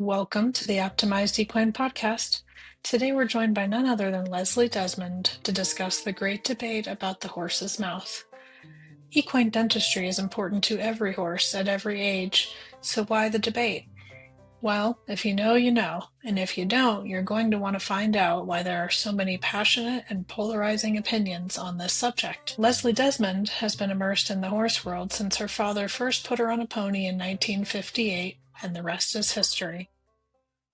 Welcome to the Optimized Equine Podcast. Today we're joined by none other than Leslie Desmond to discuss the great debate about the horse's mouth. Equine dentistry is important to every horse at every age, so why the debate? Well, if you know, you know, and if you don't, you're going to want to find out why there are so many passionate and polarizing opinions on this subject. Leslie Desmond has been immersed in the horse world since her father first put her on a pony in 1958, and the rest is history.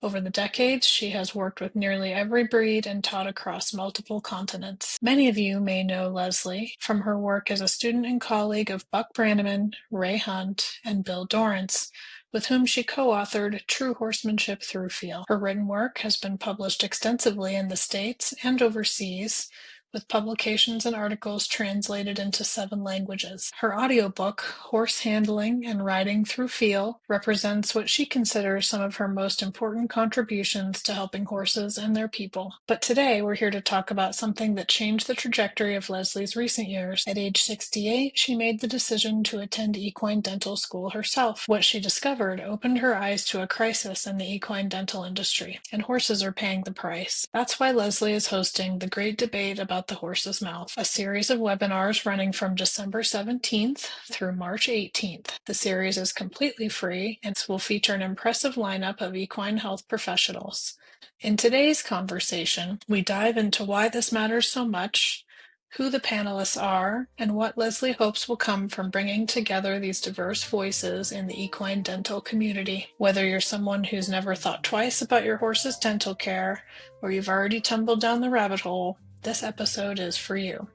Over the decades, she has worked with nearly every breed and taught across multiple continents. Many of you may know Leslie from her work as a student and colleague of Buck Brannaman, Ray Hunt, and Bill Dorrance, with whom she co-authored True Horsemanship Through Feel. Her written work has been published extensively in the States and overseas, with publications and articles translated into 7 languages. Her audiobook, Horse Handling and Riding Through Feel, represents what she considers some of her most important contributions to helping horses and their people. But today we're here to talk about something that changed the trajectory of Leslie's recent years. At age 68, she made the decision to attend equine dental school herself. What she discovered opened her eyes to a crisis in the equine dental industry, and horses are paying the price. That's why Leslie is hosting The Great Debate About the Horse's Mouth, a series of webinars running from December 17th through March 18th. The series is completely free and will feature an impressive lineup of equine health professionals. In today's conversation, we dive into why this matters so much, who the panelists are, and what Leslie hopes will come from bringing together these diverse voices in the equine dental community. Whether you're someone who's never thought twice about your horse's dental care, or you've already tumbled down the rabbit hole, this episode is for you.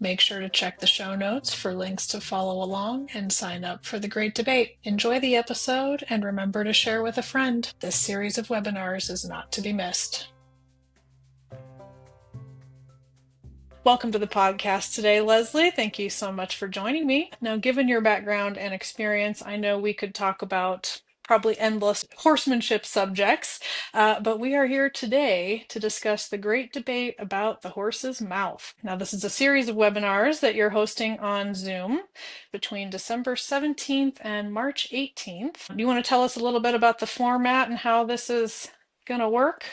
Make sure to check the show notes for links to follow along and sign up for the great debate. Enjoy the episode and remember to share with a friend. This series of webinars is not to be missed. Welcome to the podcast today, Leslie. Thank you so much for joining me. Now, given your background and experience, I know we could talk about probably endless horsemanship subjects, but we are here today to discuss the great debate about the horse's mouth. Now, this is a series of webinars that you're hosting on Zoom between December 17th and March 18th. Do you want to tell us a little bit about the format and how this is going to work?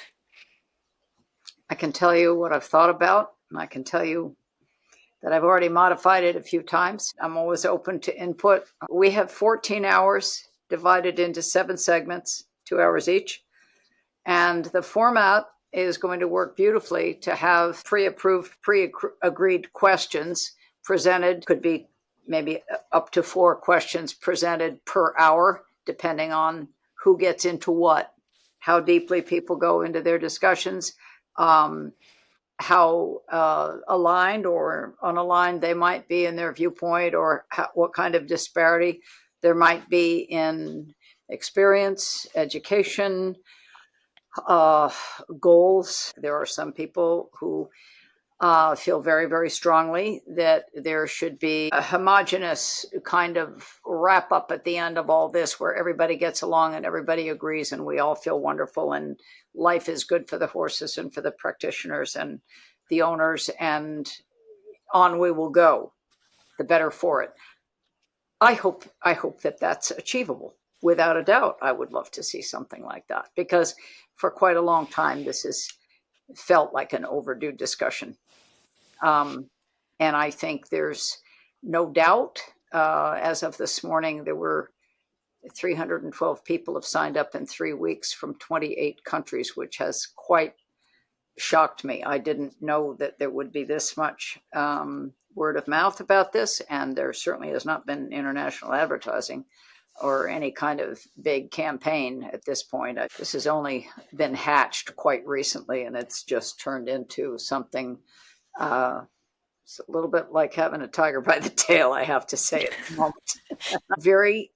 I can tell you what I've thought about, and I can tell you that I've already modified it a few times. I'm always open to input. We have 14 hours divided into 7 segments, 2 hours each. And the format is going to work beautifully to have pre-approved, pre-agreed questions presented. Could be maybe up to 4 questions presented per hour, depending on who gets into what, how deeply people go into their discussions, how aligned or unaligned they might be in their viewpoint, or what kind of disparity there might be in experience, education, goals. There are some people who feel very, very strongly that there should be a homogenous kind of wrap up at the end of all this where everybody gets along and everybody agrees and we all feel wonderful and life is good for the horses and for the practitioners and the owners, and on we will go, the better for it. I hope that that's achievable. Without a doubt, I would love to see something like that, because for quite a long time, this has felt like an overdue discussion. And I think there's no doubt, as of this morning, there were 312 people have signed up in 3 weeks from 28 countries, which has quite shocked me. I didn't know that there would be this much word of mouth about this, and there certainly has not been international advertising or any kind of big campaign at this point. This has only been hatched quite recently, and it's just turned into something it's a little bit like having a tiger by the tail, I have to say at the moment. Very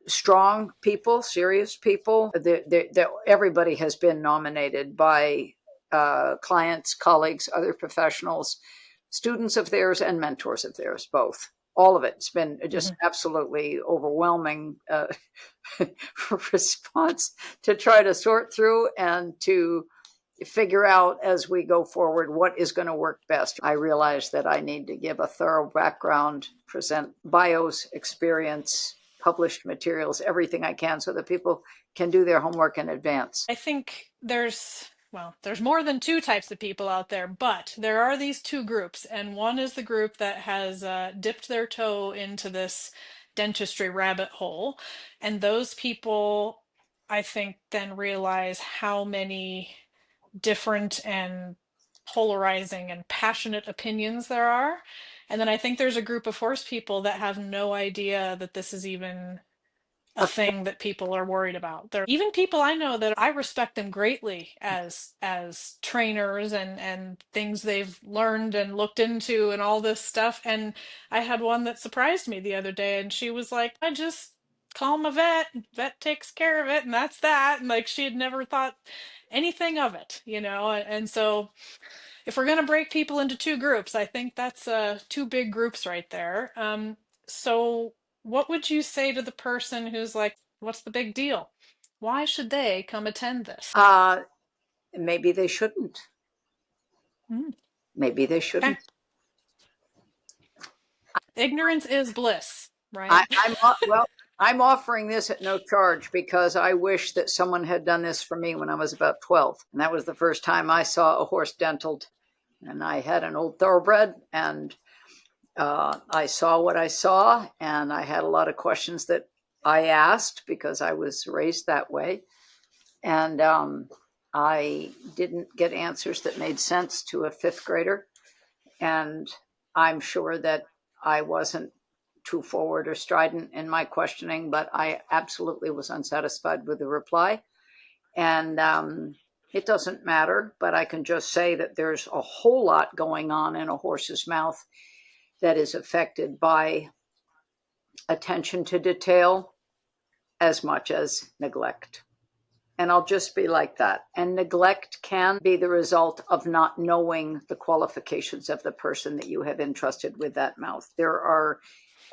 strong people, serious people. Everybody has been nominated by clients, colleagues, other professionals, students of theirs and mentors of theirs, both. All of it. It's been just absolutely overwhelming response to try to sort through and to figure out as we go forward what is going to work best. I realize that I need to give a thorough background, present bios, experience, published materials, everything I can, so that people can do their homework in advance. I think there's more than two types of people out there, but there are these two groups, and one is the group that has dipped their toe into this dentistry rabbit hole, and those people, I think, then realize how many different and polarizing and passionate opinions there are. And then I think there's a group of horse people that have no idea that this is even a thing that people are worried about. There even people I know that I respect them greatly as trainers and things they've learned and looked into and all this stuff. And I had one that surprised me the other day, and she was like, I just call him a vet takes care of it, and that's that. And like, she had never thought anything of it, you know. And so if we're going to break people into two groups, I think that's two big groups right there. So what would you say to the person who's like, what's the big deal? Why should they come attend this? Maybe they shouldn't. Maybe they shouldn't. Okay. Ignorance is bliss, right? I'm offering this at no charge because I wish that someone had done this for me when I was about 12. And that was the first time I saw a horse dentaled. And I had an old thoroughbred, and I saw what I saw, and I had a lot of questions that I asked because I was raised that way. And I didn't get answers that made sense to a fifth grader. And I'm sure that I wasn't too forward or strident in my questioning, but I absolutely was unsatisfied with the reply. And it doesn't matter, but I can just say that there's a whole lot going on in a horse's mouth that is affected by attention to detail as much as neglect. And I'll just be like that. And neglect can be the result of not knowing the qualifications of the person that you have entrusted with that mouth. There are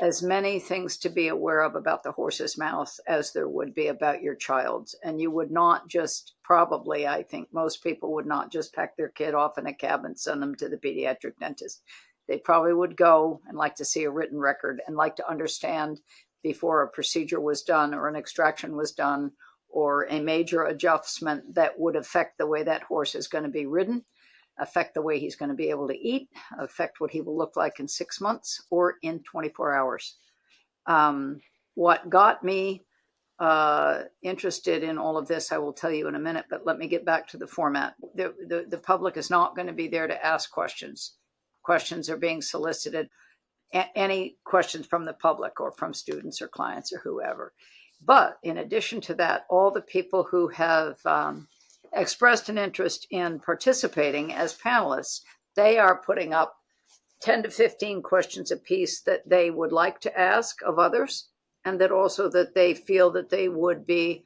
as many things to be aware of about the horse's mouth as there would be about your child's. And you would not just, probably, I think most people would not just pack their kid off in a cab and send them to the pediatric dentist. They probably would go and like to see a written record and like to understand before a procedure was done or an extraction was done or a major adjustment that would affect the way that horse is going to be ridden, affect the way he's going to be able to eat, affect what he will look like in 6 months or in 24 hours. What got me interested in all of this, I will tell you in a minute, but let me get back to the format. The public is not going to be there to ask questions. Questions are being solicited, any questions from the public or from students or clients or whoever. But in addition to that, all the people who have expressed an interest in participating as panelists, they are putting up 10 to 15 questions apiece that they would like to ask of others, and that also that they feel that they would be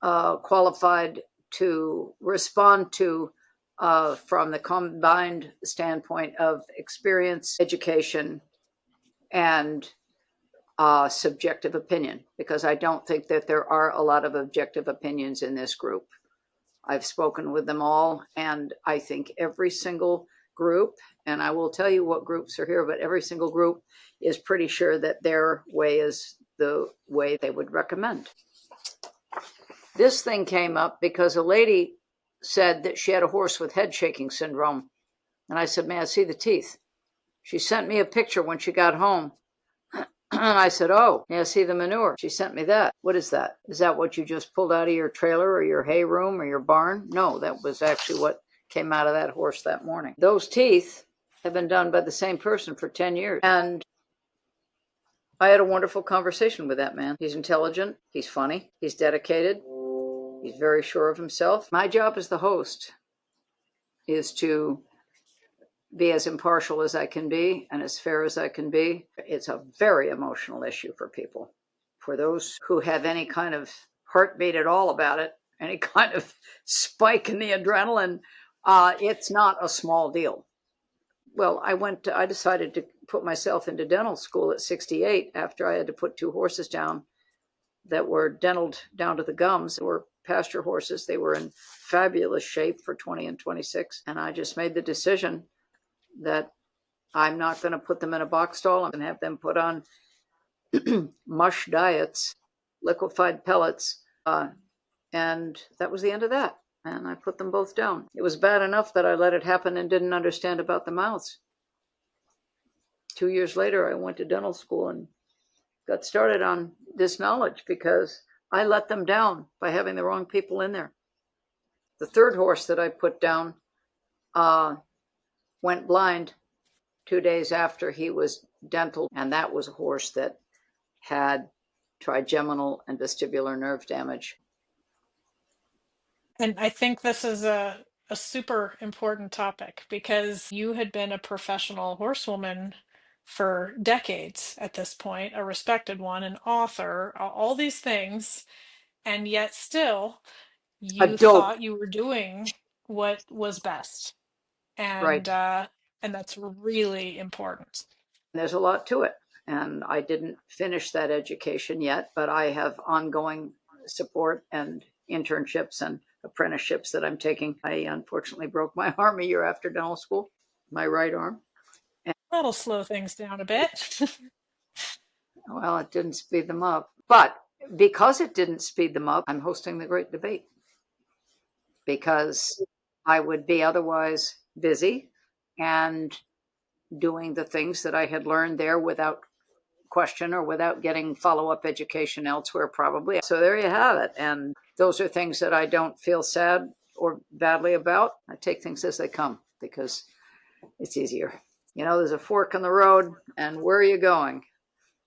qualified to respond to from the combined standpoint of experience, education, and subjective opinion, because I don't think that there are a lot of objective opinions in this group. I've spoken with them all, and I think every single group, and I will tell you what groups are here, but every single group is pretty sure that their way is the way they would recommend. This thing came up because a lady said that she had a horse with head shaking syndrome. And I said, may I see the teeth? She sent me a picture when she got home. And I said, oh, may I see the manure? She sent me that. What is that? Is that what you just pulled out of your trailer or your hay room or your barn? No, that was actually what came out of that horse that morning. Those teeth have been done by the same person for 10 years. And I had a wonderful conversation with that man. He's intelligent. He's funny. He's dedicated. He's very sure of himself. My job as the host is to be as impartial as I can be and as fair as I can be. It's a very emotional issue for people. For those who have any kind of heartbeat at all about it, any kind of spike in the adrenaline, it's not a small deal. Well, I decided to put myself into dental school at 68 after I had to put 2 horses down that were dentaled down to the gums. They were pasture horses. They were in fabulous shape for 20 and 26. And I just made the decision that I'm not going to put them in a box stall and have them put on mush diets, liquefied pellets, and that was the end of that. And I put them both down. It was bad enough that I let it happen and didn't understand about the mouths. 2 years later, I went to dental school and got started on this knowledge because I let them down by having the wrong people in there. The third horse that I put down went blind 2 days after he was dental, and that was a horse that had trigeminal and vestibular nerve damage. And I think this is a super important topic because you had been a professional horsewoman for decades at this point, a respected one, an author, all these things, and yet still you Adult, thought you were doing what was best. right? And that's really important. There's a lot to it. And I didn't finish that education yet, but I have ongoing support and internships and apprenticeships that I'm taking. I unfortunately broke my arm a year after dental school, my right arm. That'll slow things down a bit. Well, it didn't speed them up. But because it didn't speed them up, I'm hosting the Great Debate because I would be otherwise busy and doing the things that I had learned there without question or without getting follow-up education elsewhere, probably. So there you have it. And those are things that I don't feel sad or badly about. I take things as they come because it's easier. You know, there's a fork in the road, and where are you going?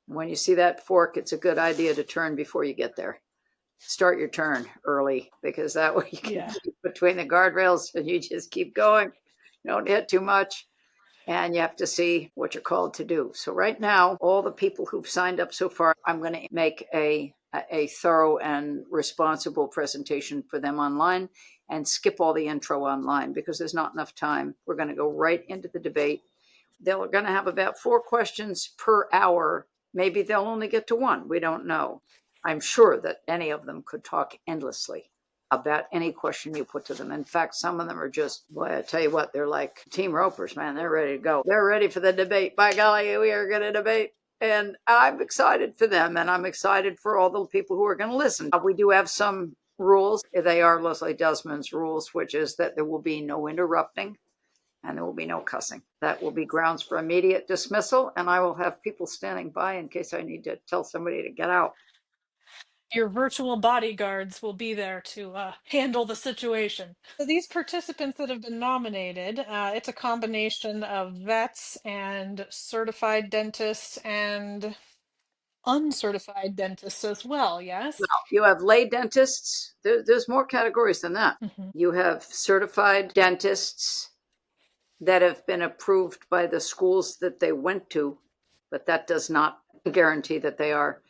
When you see that fork, it's a good idea to turn before you get there. Start your turn early because that way you can keep between the guardrails and you just keep going. You don't hit too much. And you have to see what you're called to do. So right now, all the people who've signed up so far, I'm going to make a thorough and responsible presentation for them online and skip all the intro online because there's not enough time. We're going to go right into the debate. They're going to have about 4 questions per hour. Maybe they'll only get to 1. We don't know. I'm sure that any of them could talk endlessly about any question you put to them. In fact, some of them are just, boy, I tell you what, they're like team ropers, man. They're ready to go. They're ready for the debate. By golly, we are going to debate. And I'm excited for them. And I'm excited for all the people who are going to listen. We do have some rules. They are Leslie Desmond's rules, which is that there will be no interrupting and there will be no cussing. That will be grounds for immediate dismissal. And I will have people standing by in case I need to tell somebody to get out. Your virtual bodyguards will be there to handle the situation. So these participants that have been nominated, it's a combination of vets and certified dentists and uncertified dentists as well, yes? Well, you have lay dentists. There's more categories than that. Mm-hmm. You have certified dentists that have been approved by the schools that they went to, but that does not guarantee that they are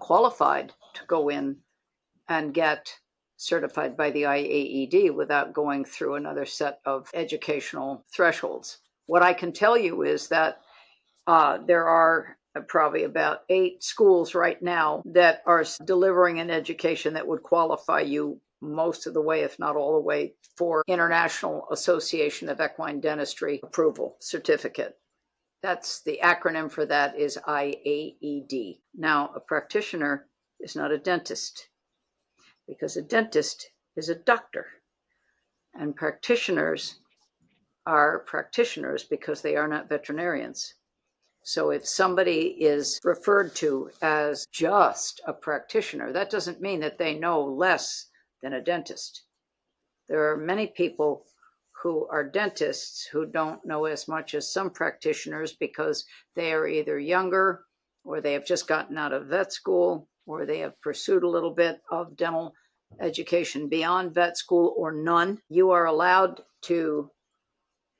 qualified to go in and get certified by the IAED without going through another set of educational thresholds. What I can tell you is that there are probably about 8 schools right now that are delivering an education that would qualify you most of the way, if not all the way, for International Association of Equine Dentistry approval certificate. That's the acronym for that is IAED. Now, a practitioner is not a dentist because a dentist is a doctor, and practitioners are practitioners because they are not veterinarians. So if somebody is referred to as just a practitioner, that doesn't mean that they know less than a dentist. There are many people who are dentists who don't know as much as some practitioners because they are either younger or they have just gotten out of vet school or they have pursued a little bit of dental education beyond vet school or none. You are allowed to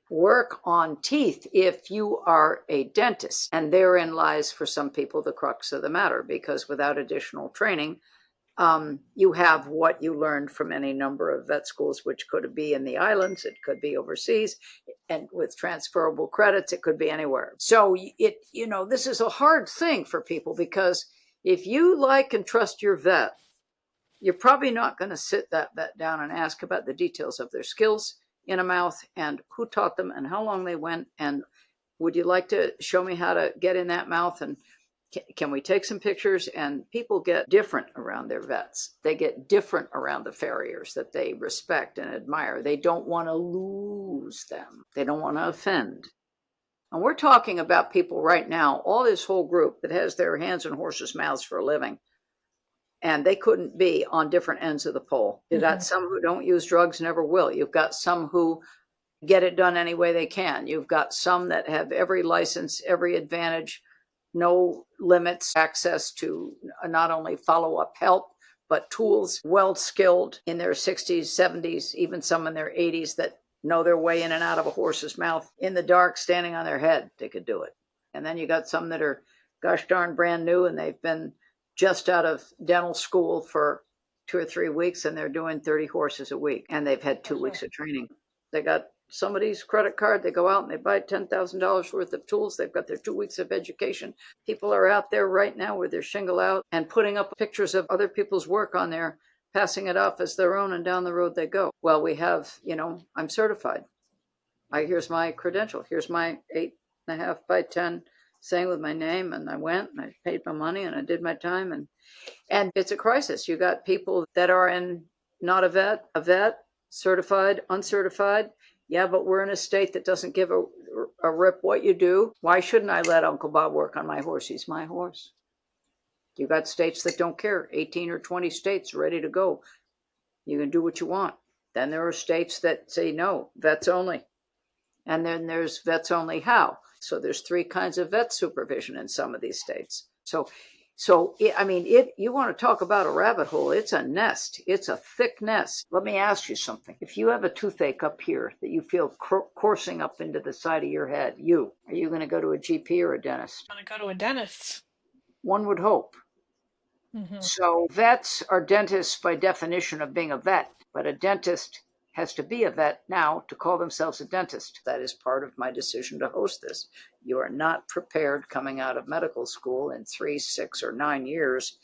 work on teeth if you are a dentist. And therein lies, for some people, the crux of the matter, because without additional training, you have what you learned from any number of vet schools, which could be in the islands, it could be overseas, and with transferable credits, it could be anywhere. So this is a hard thing for people because if you like and trust your vet, you're probably not going to sit that vet down and ask about the details of their skills in a mouth and who taught them and how long they went and would you like to show me how to get in that mouth and can we take some pictures? And people get different around their vets. They get different around the farriers that they respect and admire. They don't want to lose them. They don't want to offend. And we're talking about people right now, all this whole group that has their hands in horses' mouths for a living, and they couldn't be on different ends of the pole. You've got some who don't use drugs, never will. You've got some who get it done any way they can. You've got some that have every license, every advantage, no limits, access to not only follow-up help, but tools, well-skilled in their 60s, 70s, even some in their 80s that know their way in and out of a horse's mouth in the dark, standing on their head. They could do it. And then you got some that are gosh darn brand new, and they've been just out of dental school for 2 or 3 weeks, and they're doing 30 horses a week, and they've had 2 weeks of training. They got somebody's credit card. They go out and they buy $10,000 worth of tools. They've got their 2 weeks of education. People are out there right now with their shingle out and putting up pictures of other people's work on there, passing it off as their own, and down the road they go. Well, we have, I'm certified. Here's my credential. Here's my 8.5 by 10 saying with my name, and I went and I paid my money and I did my time, and it's a crisis. You got people that are in not a vet, certified, uncertified. Yeah, but we're in a state that doesn't give a rip what you do. Why shouldn't I let Uncle Bob work on my horse? He's my horse. You got states that don't care, 18 or 20 states ready to go. You can do what you want. Then there are states that say no, vets only. And then there's vets only how. So there's 3 kinds of vet supervision in some of these states. So you want to talk about a rabbit hole. It's a nest. It's a thick nest. Let me ask you something. If you have a toothache up here that you feel coursing up into the side of your head, are you going to go to a GP or a dentist? I'm going to go to a dentist. One would hope. So vets are dentists by definition of being a vet, but a dentist has to be a vet now to call themselves a dentist. That is part of my decision to host this. You are not prepared coming out of medical school in 3, 6, or 9 years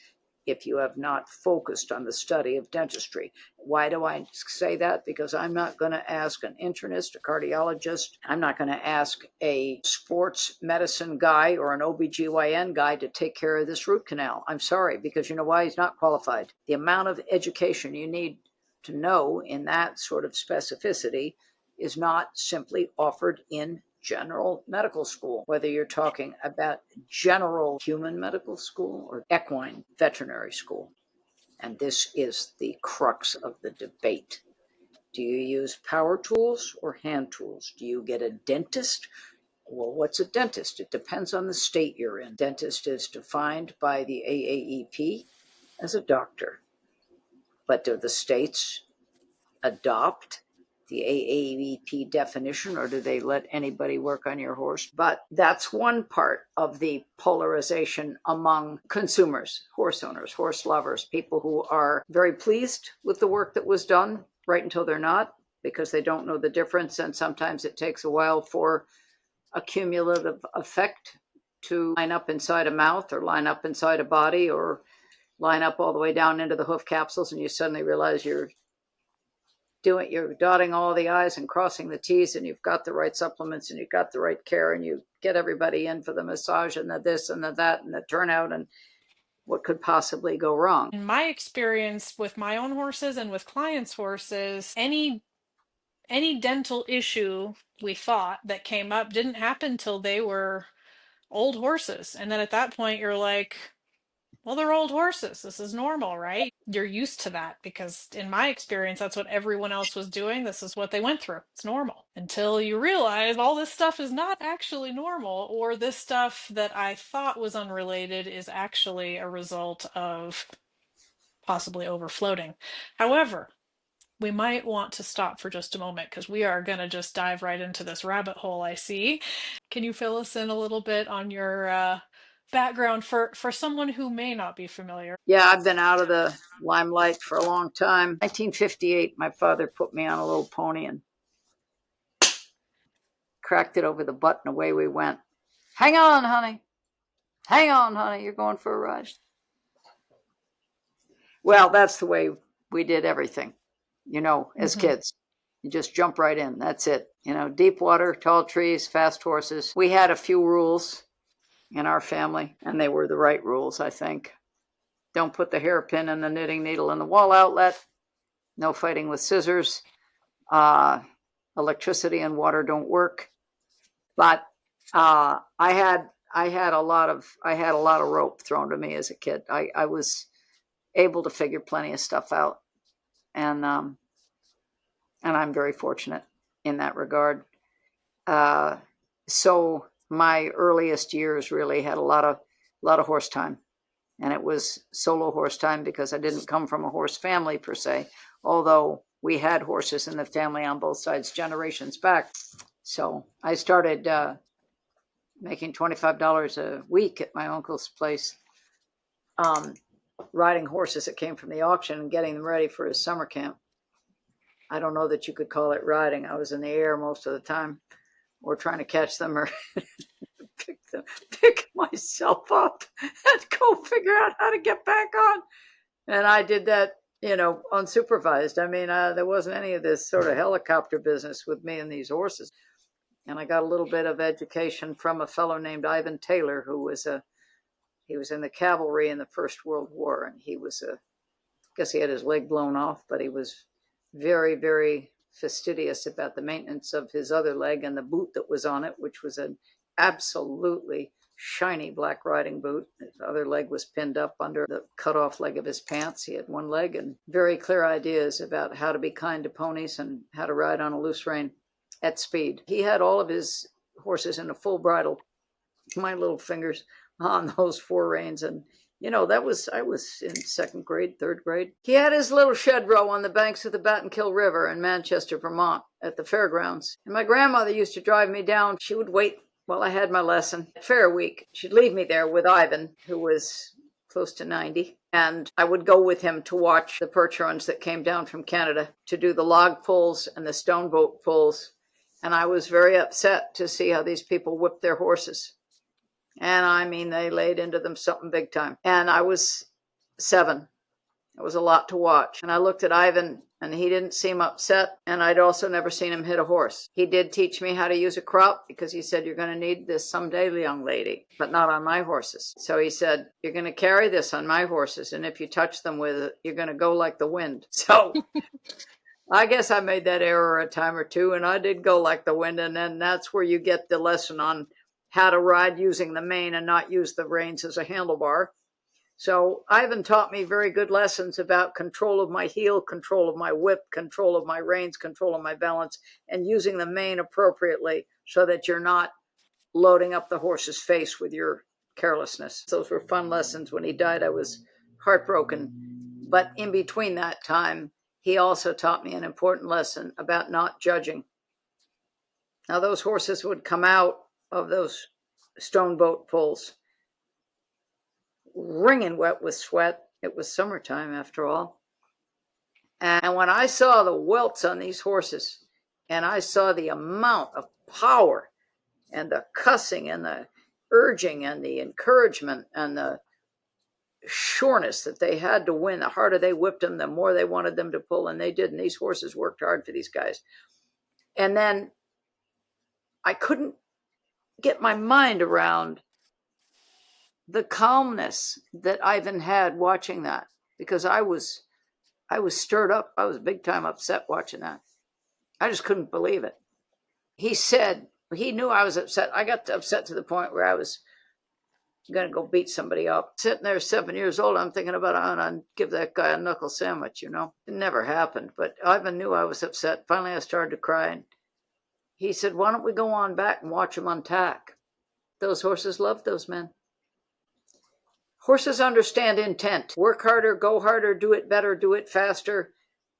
if you have not focused on the study of dentistry. Why do I say that? Because I'm not going to ask an internist, a cardiologist. I'm not going to ask a sports medicine guy or an OBGYN guy to take care of this root canal. I'm sorry, because you know why? He's not qualified. The amount of education you need to know in that sort of specificity is not simply offered in general medical school, whether you're talking about general human medical school or equine veterinary school. And this is the crux of the debate. Do you use power tools or hand tools? Do you get a dentist? Well, what's a dentist? It depends on the state you're in. Dentist is defined by the AAEP as a doctor. But do the states adopt the AAEP definition, or do they let anybody work on your horse? But that's one part of the polarization among consumers, horse owners, horse lovers, people who are very pleased with the work that was done right until they're not, because they don't know the difference. And sometimes it takes a while for a cumulative effect to line up inside a mouth or line up inside a body or line up all the way down into the hoof capsules, and you suddenly realize you're dotting all the I's and crossing the T's, and you've got the right supplements and you've got the right care, and you get everybody in for the massage and the this and the that and the turnout, and what could possibly go wrong? In my experience with my own horses and with clients' horses, any dental issue we thought that came up didn't happen till they were old horses. And then at that point, you're like, well, they're old horses. This is normal, right? You're used to that because, in my experience, that's what everyone else was doing. This is what they went through. It's normal. Until you realize all this stuff is not actually normal, or this stuff that I thought was unrelated is actually a result of possibly overfloating. However, we might want to stop for just a moment because we are going to just dive right into this rabbit hole I see. Can you fill us in a little bit on your background for someone who may not be familiar? Yeah, I've been out of the limelight for a long time. 1958, my father put me on a little pony and cracked it over the butt, and away we went. Hang on, honey. Hang on, honey. You're going for a ride. Well, that's the way we did everything, as kids. You just jump right in. That's it. Deep water, tall trees, fast horses. We had a few rules. in our family, and they were the right rules, I think. Don't put the hairpin and the knitting needle in the wall outlet. No fighting with scissors. Electricity and water don't work. But I had a lot of rope thrown to me as a kid. I was able to figure plenty of stuff out, and I'm very fortunate in that regard. So my earliest years really had a lot of horse time, and it was solo horse time because I didn't come from a horse family per se, although we had horses in the family on both sides generations back. So I started making $25 a week at my uncle's place, riding horses that came from the auction and getting them ready for his summer camp. I don't know that you could call it riding. I was in the air most of the time, or trying to catch them, or pick myself up and go figure out how to get back on. And I did that, unsupervised. I mean, there wasn't any of this sort of helicopter business with me and these horses. And I got a little bit of education from a fellow named Ivan Taylor, who was he was in the cavalry in the First World War, and he was I guess he had his leg blown off, but he was very, very fastidious about the maintenance of his other leg and the boot that was on it, which was an absolutely shiny black riding boot. His other leg was pinned up under the cut off leg of his pants. He had one leg, and very clear ideas about how to be kind to ponies and how to ride on a loose rein at speed. He had all of his horses in a full bridle, my little fingers on those four reins. And I was in second grade, third grade. He had his little shed row on the banks of the Battenkill River in Manchester, Vermont, at the fairgrounds. And my grandmother used to drive me down. She would wait while I had my lesson. Fair week, she'd leave me there with Ivan, who was close to 90. And I would go with him to watch the percherons that came down from Canada to do the log pulls and the stone boat pulls. And I was very upset to see how these people whipped their horses. And I mean, they laid into them something big time. And I was 7. It was a lot to watch. And I looked at Ivan, and he didn't seem upset. And I'd also never seen him hit a horse. He did teach me how to use a crop, because he said, you're going to need this someday, young lady, but not on my horses. So he said, you're going to carry this on my horses. And if you touch them with it, you're going to go like the wind. So I guess I made that error a time or two, and I did go like the wind. And then that's where you get the lesson on how to ride using the mane and not use the reins as a handlebar. So Ivan taught me very good lessons about control of my heel, control of my whip, control of my reins, control of my balance, and using the mane appropriately so that you're not loading up the horse's face with your carelessness. Those were fun lessons. When he died, I was heartbroken. But in between that time, he also taught me an important lesson about not judging. Now, those horses would come out of those stone boat pulls wringing wet with sweat. It was summertime after all. And when I saw the welts on these horses, and I saw the amount of power and the cussing and the urging and the encouragement and the sureness that they had to win, the harder they whipped them, the more they wanted them to pull, and they did. And these horses worked hard for these guys. And then I couldn't get my mind around the calmness that Ivan had watching that, because I was stirred up. I was big time upset watching that. I just couldn't believe it. He said, he knew I was upset. I got upset to the point where I was going to go beat somebody up. Sitting there 7 years old, I'm thinking about how to give that guy a knuckle sandwich, It never happened, but Ivan knew I was upset. Finally, I started to cry, and he said, why don't we go on back and watch them untack? Those horses loved those men. Horses understand intent. Work harder, go harder, do it better, do it faster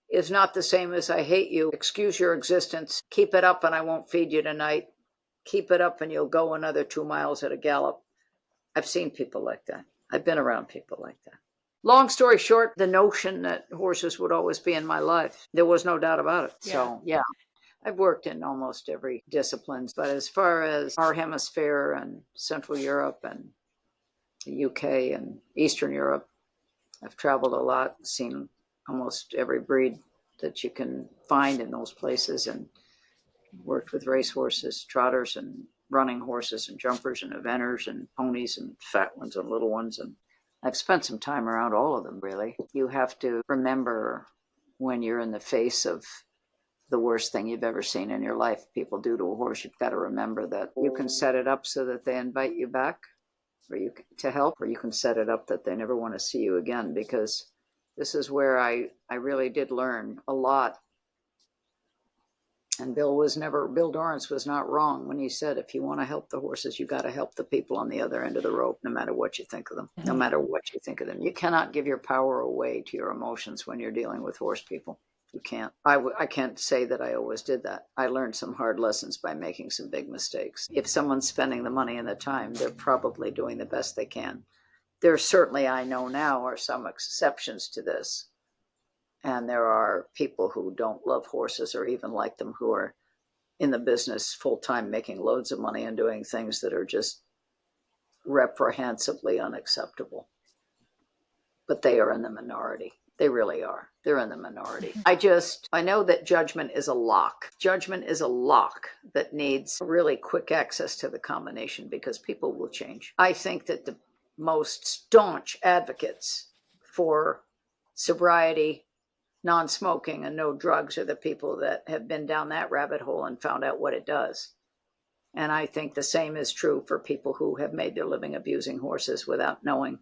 is not the same as I hate you. Excuse your existence. Keep it up and I won't feed you tonight. Keep it up and you'll go another 2 miles at a gallop. I've seen people like that. I've been around people like that. Long story short, the notion that horses would always be in my life, there was no doubt about it. Yeah. So, yeah. I've worked in almost every discipline, but as far as our hemisphere and Central Europe and the UK and Eastern Europe, I've traveled a lot, seen almost every breed that you can find in those places, and worked with racehorses, trotters, and running horses and jumpers and eventers and ponies and fat ones and little ones. And I've spent some time around all of them, really. You have to remember when you're in the face of the worst thing you've ever seen in your life people do to a horse, you've got to remember that you can set it up so that they invite you back to help, or you can set it up that they never want to see you again, because this is where I really did learn a lot. And Bill Dorrance was not wrong when he said, if you want to help the horses, you got to help the people on the other end of the rope, no matter what you think of them. No matter what you think of them. You cannot give your power away to your emotions when you're dealing with horse people. You can't. I can't say that I always did that. I learned some hard lessons by making some big mistakes. If someone's spending the money and the time, they're probably doing the best they can. There certainly, I know now, are some exceptions to this. And there are people who don't love horses or even like them, who are in the business full-time making loads of money and doing things that are just reprehensibly unacceptable. But they are in the minority. They really are. They're in the minority. I know that judgment is a lock. Judgment is a lock that needs really quick access to the combination, because people will change. I think that the most staunch advocates for sobriety, non-smoking, and no drugs are the people that have been down that rabbit hole and found out what it does. And I think the same is true for people who have made their living abusing horses without knowing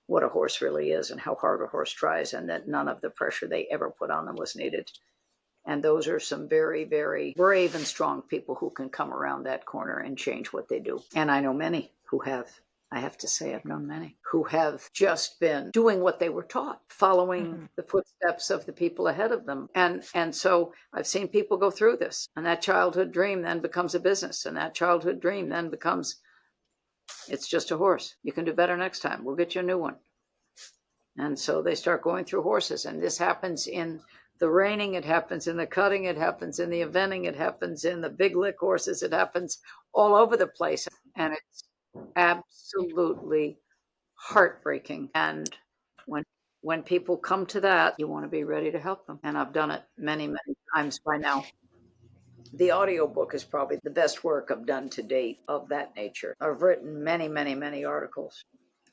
what a horse really is and how hard a horse tries, and that none of the pressure they ever put on them was needed. And those are some very, very brave and strong people who can come around that corner and change what they do. And I know many who have. I have to say, I've known many who have just been doing what they were taught, following the footsteps of the people ahead of them. And so I've seen people go through this, and that childhood dream then becomes a business, and that childhood dream then becomes, it's just a horse. You can do better next time. We'll get you a new one. And so they start going through horses, and this happens in the reining, it happens in the cutting, it happens in the eventing, it happens in the big lick horses, it happens all over the place. And it's absolutely heartbreaking. And when people come to that, you want to be ready to help them. And I've done it many, many times by now. The audiobook is probably the best work I've done to date of that nature. I've written many, many, many articles.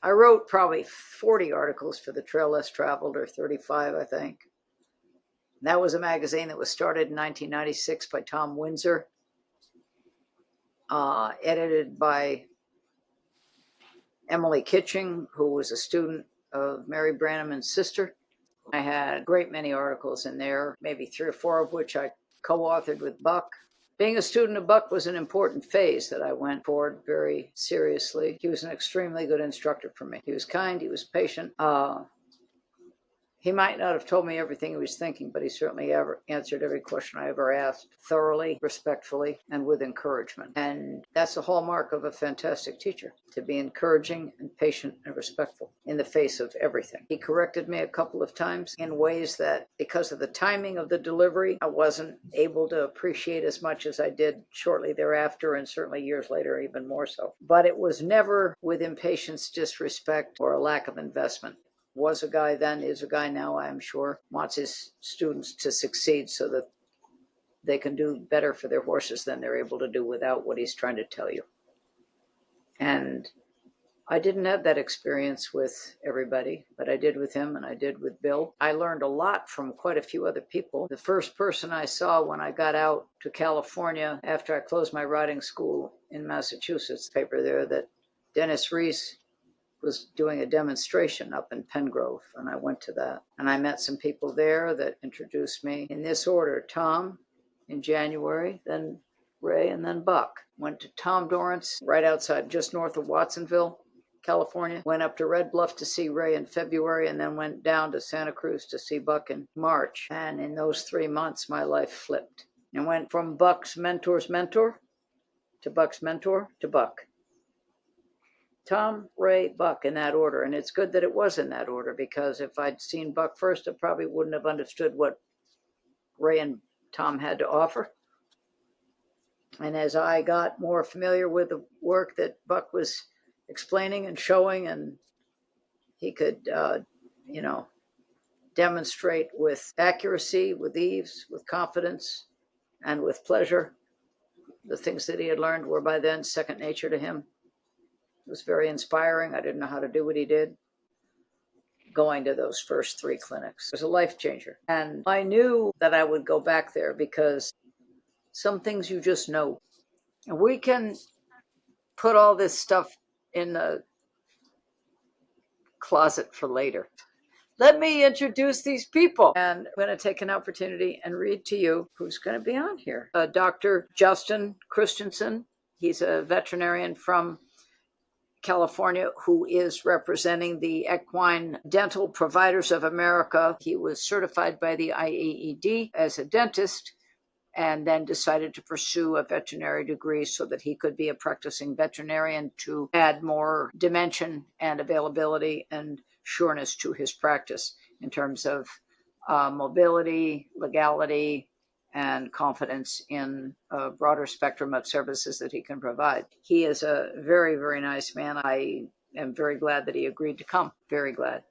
I wrote probably 40 articles for the Trail Less Traveled, or 35, I think. That was a magazine that was started in 1996 by Tom Windsor, edited by Emily Kitching, who was a student of Mary Brannaman's sister. I had a great many articles in there, maybe 3 or 4 of which I co-authored with Buck. Being a student of Buck was an important phase that I went forward very seriously. He was an extremely good instructor for me. He was kind, he was patient. He might not have told me everything he was thinking, but he certainly answered every question I ever asked thoroughly, respectfully, and with encouragement. And that's the hallmark of a fantastic teacher, to be encouraging and patient and respectful in the face of everything. He corrected me a couple of times in ways that, because of the timing of the delivery, I wasn't able to appreciate as much as I did shortly thereafter, and certainly years later, even more so. But it was never with impatience, disrespect, or a lack of investment. Was a guy then, is a guy now, I'm sure, wants his students to succeed so that they can do better for their horses than they're able to do without what he's trying to tell you. And I didn't have that experience with everybody, but I did with him, and I did with Bill. I learned a lot from quite a few other people. The first person I saw when I got out to California after I closed my riding school in Massachusetts, paper there, that Dennis Reese was doing a demonstration up in Pengrove, and I went to that. And I met some people there that introduced me in this order: Tom in January, then Ray, and then Buck. Went to Tom Dorrance, right outside, just north of Watsonville, California. Went up to Red Bluff to see Ray in February, and then went down to Santa Cruz to see Buck in March. And in those 3 months, my life flipped. And went from Buck's mentor's mentor to Buck's mentor to Buck. Tom, Ray, Buck, in that order. And it's good that it was in that order, because if I'd seen Buck first, I probably wouldn't have understood what Ray and Tom had to offer. And as I got more familiar with the work that Buck was explaining and showing, and he could, demonstrate with accuracy, with ease, with confidence, and with pleasure, The things that he had learned were by then second nature to him. It was very inspiring. I didn't know how to do what he did. Going to those first 3 clinics was a life changer. And I knew that I would go back there because some things you just know. And we can put all this stuff in the closet for later. Let me introduce these people. And I'm going to take an opportunity and read to you who's going to be on here. Dr. Justin Christensen. He's a veterinarian from California who is representing the Equine Dental Providers of America. He was certified by the IAED as a dentist and then decided to pursue a veterinary degree so that he could be a practicing veterinarian to add more dimension and availability and sureness to his practice in terms of mobility, legality, and confidence in a broader spectrum of services that he can provide. He is a very, very nice man. I am very glad that he agreed to come. Very glad.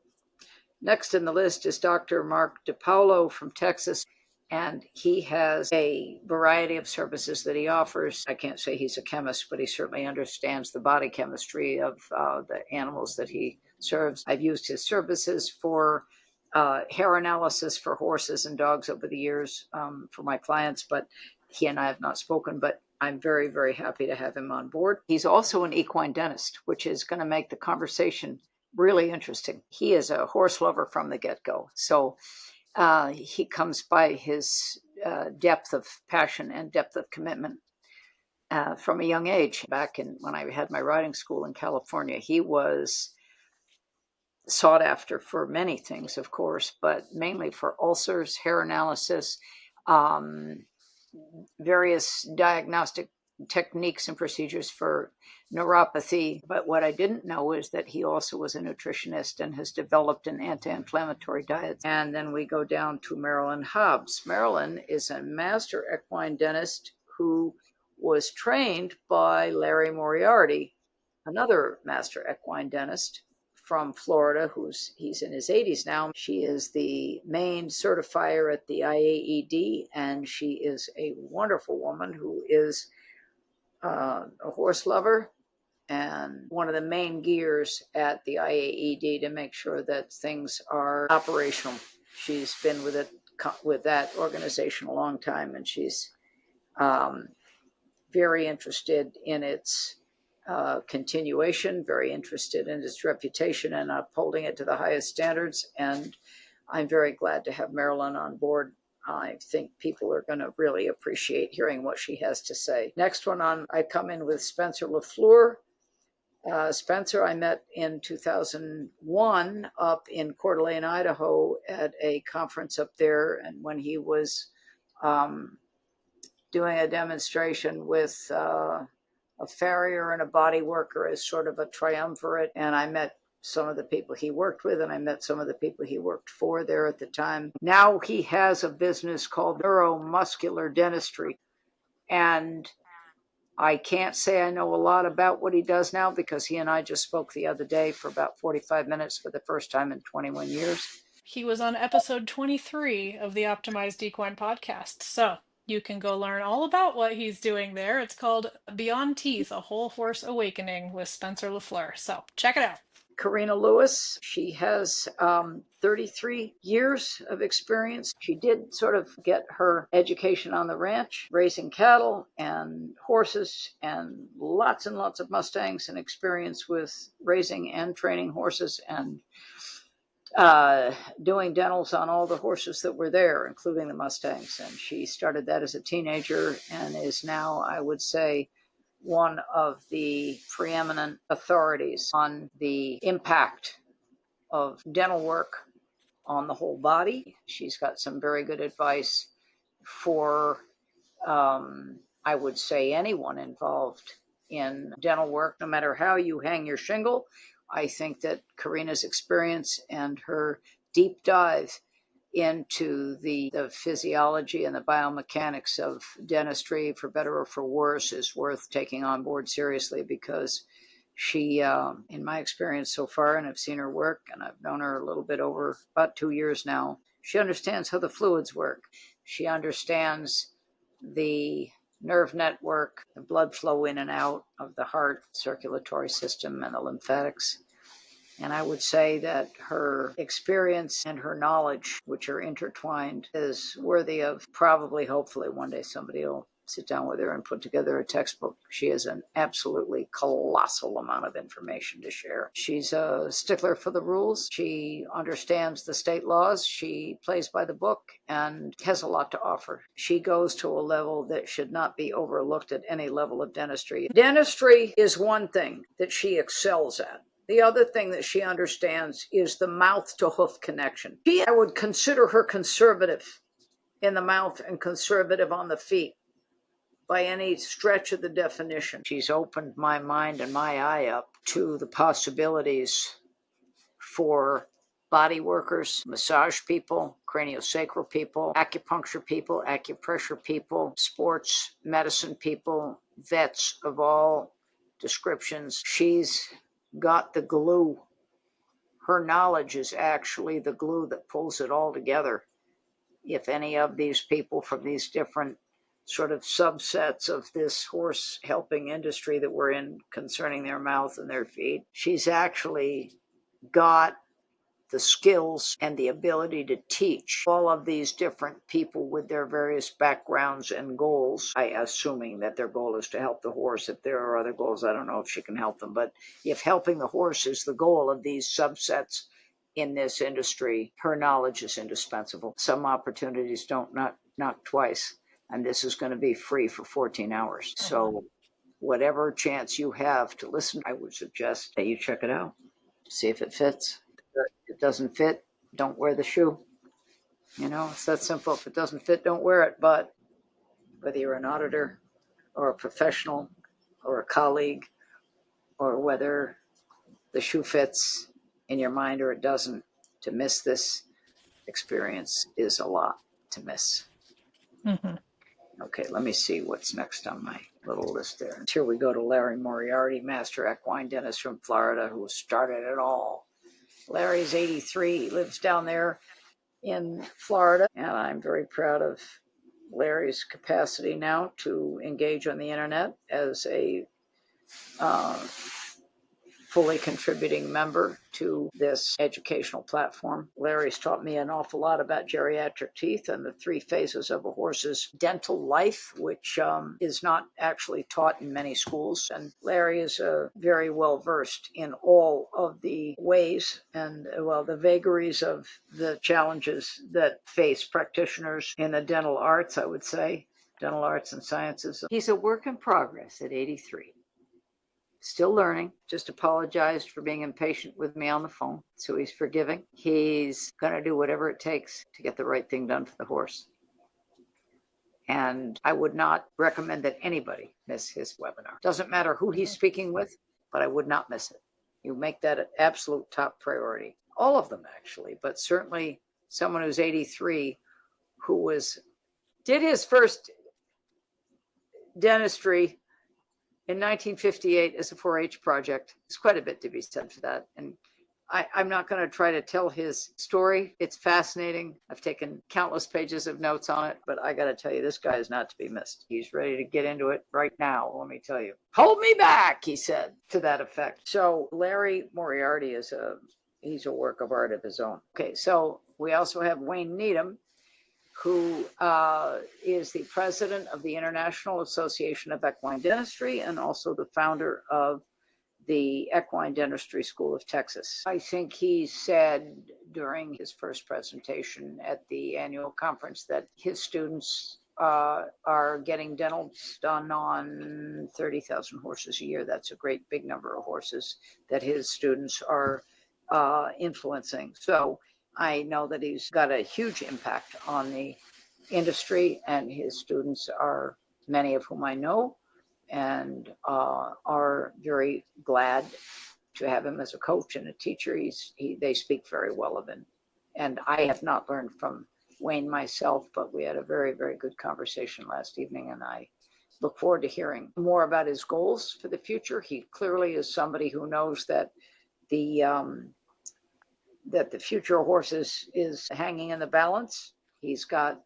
Next in the list is Dr. Mark DePaolo from Texas, and he has a variety of services that he offers. I can't say he's a chemist, but he certainly understands the body chemistry of the animals that he serves. I've used his services for hair analysis for horses and dogs over the years for my clients, but he and I have not spoken, but I'm very, very happy to have him on board. He's also an equine dentist, which is going to make the conversation really interesting. He is a horse lover from the get-go. So he comes by his depth of passion and depth of commitment from a young age. Back when I had my riding school in California, he was sought after for many things, of course, but mainly for ulcers, hair analysis, various diagnostic techniques and procedures for neuropathy. But what I didn't know is that he also was a nutritionist and has developed an anti-inflammatory diet. And then we go down to Marilyn Hobbs. Marilyn is a master equine dentist who was trained by Larry Moriarty, another master equine dentist from Florida, he's in his 80s now. She is the main certifier at the IAED, and she is a wonderful woman who is a horse lover and one of the main gears at the IAED to make sure that things are operational. She's been with that organization a long time, and she's very interested in its continuation, very interested in its reputation and upholding it to the highest standards. And I'm very glad to have Marilyn on board. I think people are going to really appreciate hearing what she has to say. Next one on, I come in with Spencer LaFlure. Spencer I met in 2001 up in Coeur d'Alene, Idaho at a conference up there. And when he was doing a demonstration with a farrier and a body worker as sort of a triumvirate. And I met some of the people he worked with, and I met some of the people he worked for there at the time. Now he has a business called neuromuscular dentistry. And I can't say I know a lot about what he does now because he and I just spoke the other day for about 45 minutes for the first time in 21 years. He was on episode 23 of the Optimized Equine podcast. So you can go learn all about what he's doing there. It's called Beyond Teeth, A Whole Horse Awakening with Spencer LaFleur. So check it out. Karina Lewis, she has 33 years of experience. She did sort of get her education on the ranch, raising cattle and horses and lots of Mustangs, and experience with raising and training horses and doing dentals on all the horses that were there, including the Mustangs. And she started that as a teenager and is now, I would say, one of the preeminent authorities on the impact of dental work on the whole body. She's got some very good advice for, I would say, anyone involved in dental work, no matter how you hang your shingle. I think that Karina's experience and her deep dive into the physiology and the biomechanics of dentistry, for better or for worse, is worth taking on board seriously, because she, in my experience so far, and I've seen her work, and I've known her a little bit over about 2 years now, she understands how the fluids work. She understands the nerve network, the blood flow in and out of the heart, circulatory system, and the lymphatics. And I would say that her experience and her knowledge, which are intertwined, is worthy of probably, hopefully, one day somebody will sit down with her and put together a textbook. She has an absolutely colossal amount of information to share. She's a stickler for the rules. She understands the state laws. She plays by the book and has a lot to offer. She goes to a level that should not be overlooked at any level of dentistry. Dentistry is one thing that she excels at. The other thing that she understands is the mouth to hoof connection. I would consider her conservative in the mouth and conservative on the feet by any stretch of the definition. She's opened my mind and my eye up to the possibilities for body workers, massage people, craniosacral people, acupuncture people, acupressure people, sports medicine people, vets of all descriptions. She's got the glue. Her knowledge is actually the glue that pulls it all together. If any of these people from these different sort of subsets of this horse helping industry that we're in concerning their mouth and their feet, she's actually got the skills and the ability to teach all of these different people with their various backgrounds and goals. Assuming that their goal is to help the horse. If there are other goals, I don't know if she can help them. But if helping the horse is the goal of these subsets in this industry, her knowledge is indispensable. Some opportunities don't knock twice. And this is going to be free for 14 hours. So whatever chance you have to listen, I would suggest that you check it out. See if it fits. If it doesn't fit, don't wear the shoe. You know, it's that simple. If it doesn't fit, don't wear it. But whether you're an auditor or a professional or a colleague, or whether the shoe fits in your mind or it doesn't, to miss this experience is a lot to miss. Mm-hmm. Okay, let me see what's next on my little list there. Here we go to Larry Moriarty, master equine dentist from Florida, who started it all. Larry's 83. He lives down there in Florida, and I'm very proud of Larry's capacity now to engage on the internet as a fully contributing member to this educational platform. Larry's taught me an awful lot about geriatric teeth and the 3 phases of a horse's dental life, which is not actually taught in many schools. And Larry is very well versed in all of the ways and, well, the vagaries of the challenges that face practitioners in the dental arts, I would say, dental arts and sciences. He's a work in progress at 83. Still learning, just apologized for being impatient with me on the phone. So he's forgiving. He's going to do whatever it takes to get the right thing done for the horse. And I would not recommend that anybody miss his webinar. Doesn't matter who he's speaking with, but I would not miss it. You make that an absolute top priority. All of them, actually, but certainly someone who's 83 who did his first dentistry in 1958 as a 4-H project. There's quite a bit to be said for that. And I'm not going to try to tell his story. It's fascinating. I've taken countless pages of notes on it, but I got to tell you, this guy is not to be missed. He's ready to get into it right now, let me tell you. Hold me back, he said, to that effect. So Larry Moriarty he's a work of art of his own. Okay, so we also have Wayne Needham, who is the president of the International Association of Equine Dentistry and also the founder of the Equine Dentistry School of Texas. I think he said during his first presentation at the annual conference that his students are getting dentals done on 30,000 horses a year. That's a great big number of horses that his students are influencing. So I know that he's got a huge impact on the industry, and his students are many of whom I know and are very glad to have him as a coach and a teacher. They speak very well of him. And I have not learned from Wayne myself, but we had a very, very good conversation last evening, and I look forward to hearing more about his goals for the future. He clearly is somebody who knows that the future of horses is hanging in the balance. He's got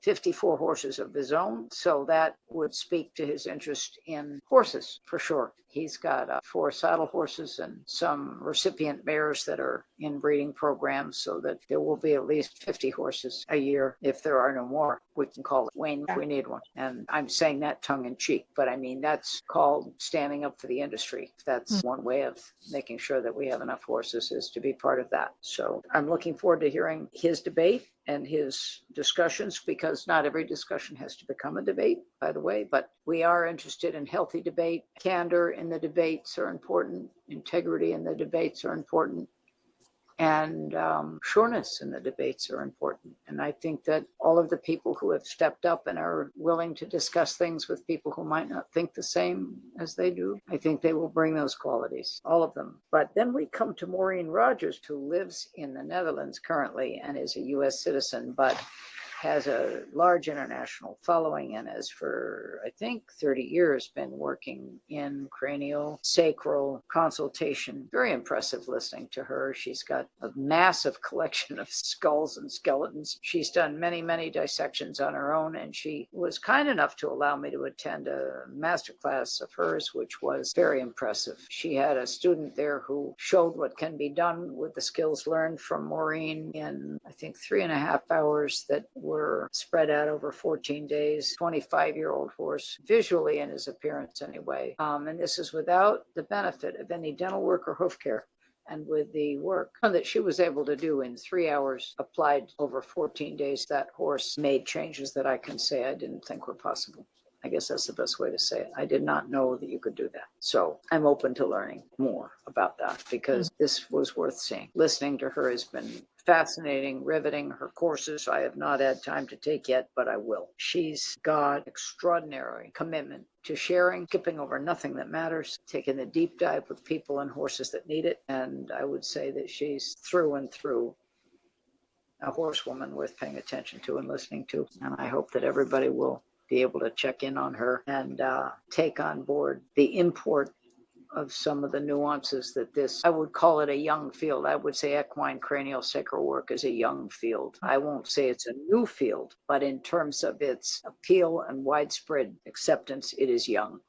54 horses of his own. So that would speak to his interest in horses for sure. He's got 4 saddle horses and some recipient mares that are in breeding programs, so that there will be at least 50 horses a year. If there are no more, we can call it Wayne if we need one. And I'm saying that tongue in cheek, but I mean, that's called standing up for the industry. That's one way of making sure that we have enough horses, is to be part of that. So I'm looking forward to hearing his debate and his discussions, because not every discussion has to become a debate, by the way, but we are interested in healthy debate. Candor in the debates are important. Integrity in the debates are important. And sureness in the debates are important. And I think that all of the people who have stepped up and are willing to discuss things with people who might not think the same as they do, I think they will bring those qualities, all of them. But then we come to Maureen Rogers, who lives in the Netherlands currently and is a U.S. citizen, but has a large international following and has for, I think, 30 years been working in cranial sacral consultation. Very impressive listening to her. She's got a massive collection of skulls and skeletons. She's done many, many dissections on her own, and she was kind enough to allow me to attend a masterclass of hers, which was very impressive. She had a student there who showed what can be done with the skills learned from Maureen in, I think, 3.5 hours that were spread out over 14 days. 25-year-old horse, visually in his appearance anyway. And this is without the benefit of any dental work or hoof care. And with the work that she was able to do in 3 hours applied over 14 days, that horse made changes that I can say I didn't think were possible. I guess that's the best way to say it. I did not know that you could do that. So I'm open to learning more about that, because this was worth seeing. Listening to her has been fascinating, riveting. Her courses I have not had time to take yet, but I will. She's got extraordinary commitment to sharing, skipping over nothing that matters, taking the deep dive with people and horses that need it. And I would say that she's through and through a horsewoman worth paying attention to and listening to. And I hope that everybody will be able to check in on her and take on board the import of some of the nuances that this, I would call it a young field. I would say equine cranial sacral work is a young field. I won't say it's a new field, but in terms of its appeal and widespread acceptance, it is young.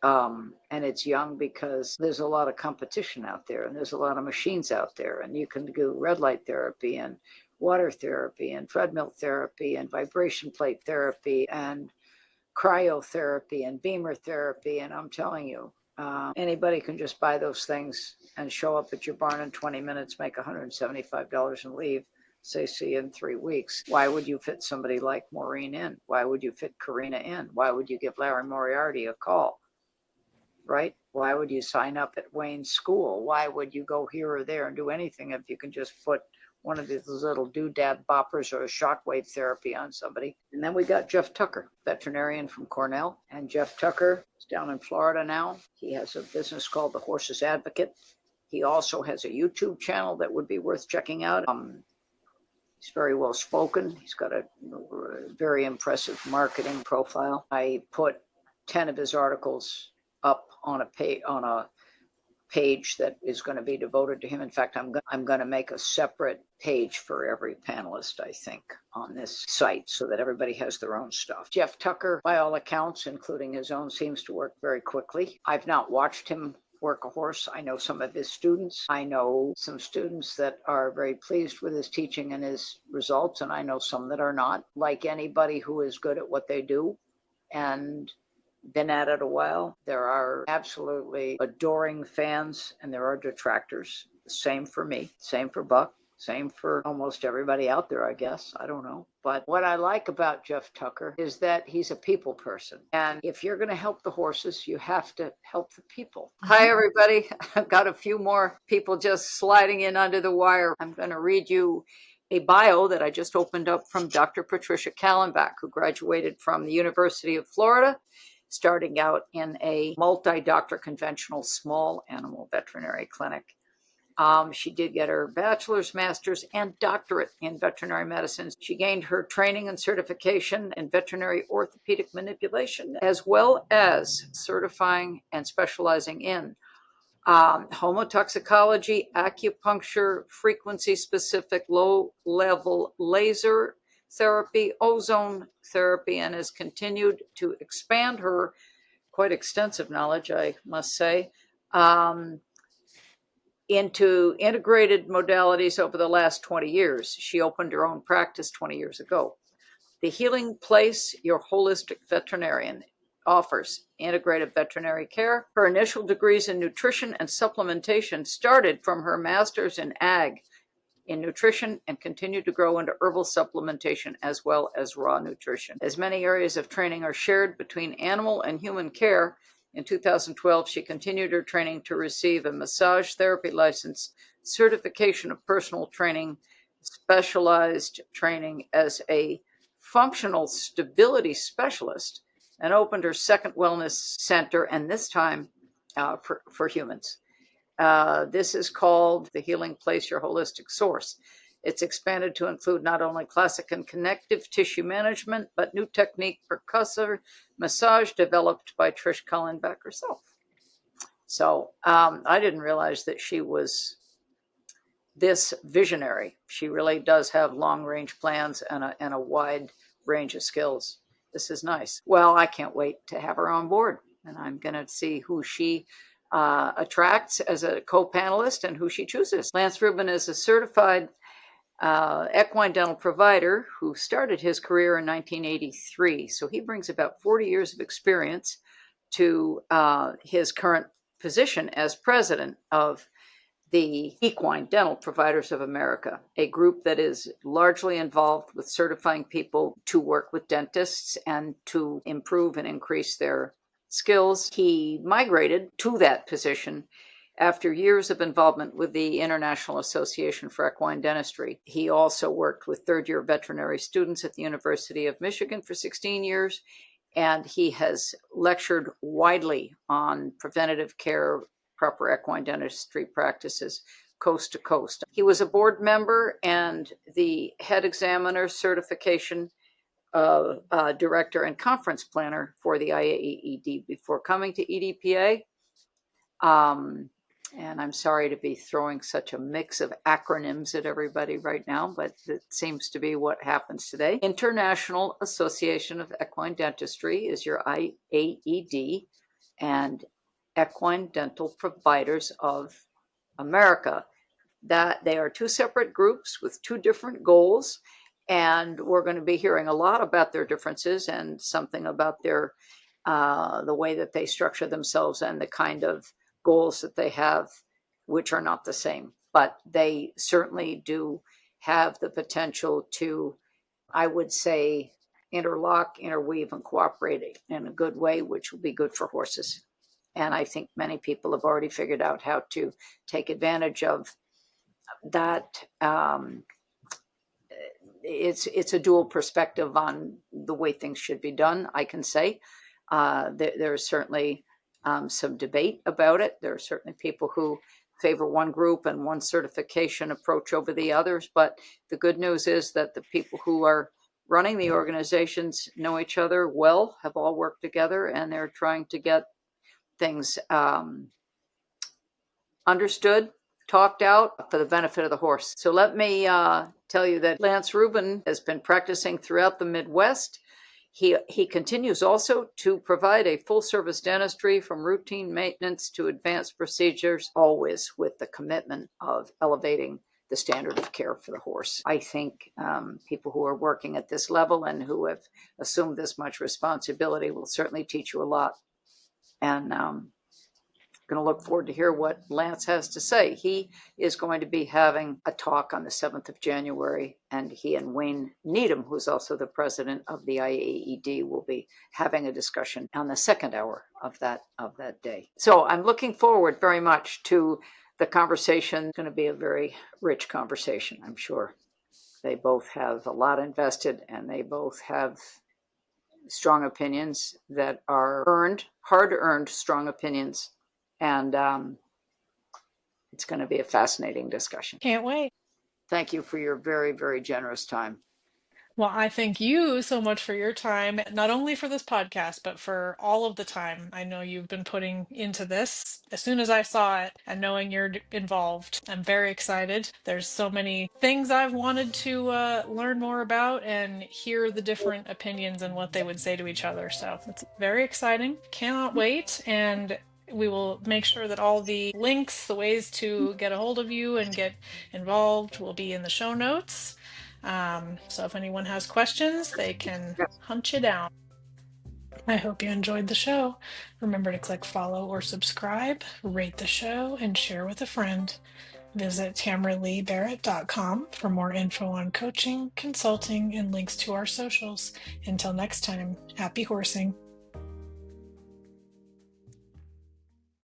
And it's young because there's a lot of competition out there, and there's a lot of machines out there, and you can do red light therapy and water therapy and treadmill therapy and vibration plate therapy and cryotherapy and beamer therapy. And I'm telling you, anybody can just buy those things and show up at your barn in 20 minutes, make $175 and leave. Say, see you in 3 weeks. Why would you fit somebody like Maureen in? Why would you fit Karina in? Why would you give Larry Moriarty a call? Right? Why would you sign up at Wayne's school? Why would you go here or there and do anything if you can just put one of these little doodad boppers or a shockwave therapy on somebody? And then we got Geoff Tucker, veterinarian from Cornell. And Geoff Tucker is down in Florida now. He has a business called The Horse's Advocate. He also has a YouTube channel that would be worth checking out. He's very well spoken. He's got a very impressive marketing profile. I put 10 of his articles up on a page that is going to be devoted to him. In fact, I'm going to make a separate page for every panelist, I think, on this site, so that everybody has their own stuff. Geoff Tucker, by all accounts, including his own, seems to work very quickly. I've not watched him work a horse. I know some of his students. I know some students that are very pleased with his teaching and his results, and I know some that are not. Like anybody who is good at what they do and been at it a while, there are absolutely adoring fans and there are detractors. Same for me, same for Buck, same for almost everybody out there, I guess. I don't know. But what I like about Geoff Tucker is that he's a people person. And if you're going to help the horses, you have to help the people. Hi, everybody. I've got a few more people just sliding in under the wire. I'm going to read you a bio that I just opened up from Dr. Trish Kallenbach, who graduated from the University of Florida, starting out in a multi-doctor conventional small animal veterinary clinic. She did get her bachelor's, master's, and doctorate in veterinary medicine. She gained her training and certification in veterinary orthopedic manipulation, as well as certifying and specializing in homotoxicology, acupuncture, frequency-specific low-level laser, therapy, ozone therapy, and has continued to expand her quite extensive knowledge, I must say, into integrated modalities over the last 20 years. She opened her own practice 20 years ago. The Healing Place, Your Holistic Veterinarian, offers integrative veterinary care. Her initial degrees in nutrition and supplementation started from her master's in ag in nutrition and continued to grow into herbal supplementation as well as raw nutrition. As many areas of training are shared between animal and human care, in 2012, she continued her training to receive a massage therapy license, certification of personal training, specialized training as a functional stability specialist, and opened her second wellness center, and this time for humans. This is called The Healing Place, Your Holistic Source. It's expanded to include not only classic and connective tissue management, but new technique percussive massage developed by Trish Kallenbach herself. So I didn't realize that she was this visionary. She really does have long-range plans and a wide range of skills. This is nice. Well, I can't wait to have her on board, and I'm going to see who she attracts as a co-panelist and who she chooses. Lance Rubin is a certified equine dental provider who started his career in 1983. So he brings about 40 years of experience to his current position as president of the Equine Dental Providers of America, a group that is largely involved with certifying people to work with dentists and to improve and increase their skills. He migrated to that position after years of involvement with the International Association for Equine Dentistry. He also worked with third-year veterinary students at the University of Michigan for 16 years, and he has lectured widely on preventative care, proper equine dentistry practices, coast to coast. He was a board member and the head examiner certification director and conference planner for the IAED before coming to EDPA. And I'm sorry to be throwing such a mix of acronyms at everybody right now, but it seems to be what happens today. International Association of Equine Dentistry is your IAED, and Equine Dental Providers of America. That they are two separate groups with two different goals, and we're going to be hearing a lot about their differences and something about their the way that they structure themselves and the kind of goals that they have, which are not the same, but they certainly do have the potential to, I would say, interlock, interweave, and cooperate in a good way, which will be good for horses. And I think many people have already figured out how to take advantage of that. It's a dual perspective on the way things should be done, I can say. There's certainly some debate about it. There are certainly people who favor one group and one certification approach over the others. But the good news is that the people who are running the organizations know each other well, have all worked together, and they're trying to get things understood, talked out for the benefit of the horse. So let me tell you that Lance Rubin has been practicing throughout the Midwest. He continues also to provide a full-service dentistry from routine maintenance to advanced procedures, always with the commitment of elevating the standard of care for the horse. I think people who are working at this level and who have assumed this much responsibility will certainly teach you a lot. And going to look forward to hear what Lance has to say. He is going to be having a talk on the 7th of January, and he and Wayne Needham, who's also the president of the IAED, will be having a discussion on the second hour of that day. So I'm looking forward very much to the conversation. It's going to be a very rich conversation, I'm sure. They both have a lot invested, and they both have strong opinions that are earned, hard-earned strong opinions. And it's going to be a fascinating discussion. Can't wait. Thank you for your very, very generous time. Well, I thank you so much for your time, not only for this podcast, but for all of the time I know you've been putting into this. As soon as I saw it and knowing you're involved, I'm very excited. There's so many things I've wanted to learn more about and hear the different opinions and what they would say to each other. So it's very exciting. Cannot wait. And we will make sure that all the links, the ways to get a hold of you and get involved, will be in the show notes. So if anyone has questions, they can hunt you down. I hope you enjoyed the show. Remember to click follow or subscribe, rate the show, and share with a friend. Visit TamaraLeeBarrett.com for more info on coaching, consulting, and links to our socials. Until next time, happy horsing.